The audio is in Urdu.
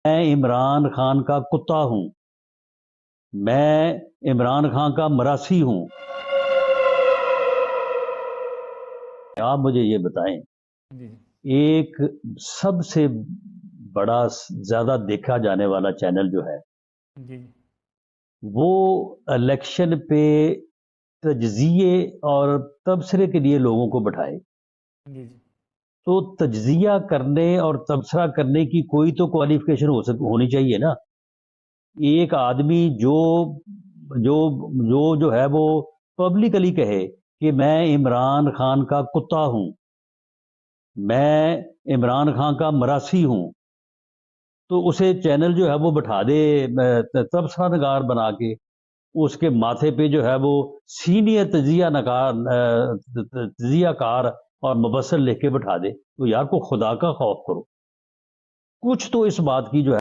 میں عمران خان کا کتا ہوں، میں عمران خان کا مراسی ہوں۔ آپ مجھے یہ بتائیں، ایک سب سے بڑا زیادہ دیکھا جانے والا چینل جو ہے وہ الیکشن پہ تجزیے اور تبصرے کے لیے لوگوں کو بٹھائے، تو تجزیہ کرنے اور تبصرہ کرنے کی کوئی تو کوالیفیکیشن ہونی چاہیے نا۔ ایک آدمی جو ہے وہ پبلکلی کہے کہ میں عمران خان کا کتا ہوں، میں عمران خان کا مراسی ہوں، تو اسے چینل جو ہے وہ بٹھا دے تبصرہ نگار بنا کے، اس کے ماتھے پہ جو ہے وہ سینئر تجزیہ کار اور مبصر لکھ کے بٹھا دے۔ تو یار کو خدا کا خوف کرو، کچھ تو اس بات کی جو ہے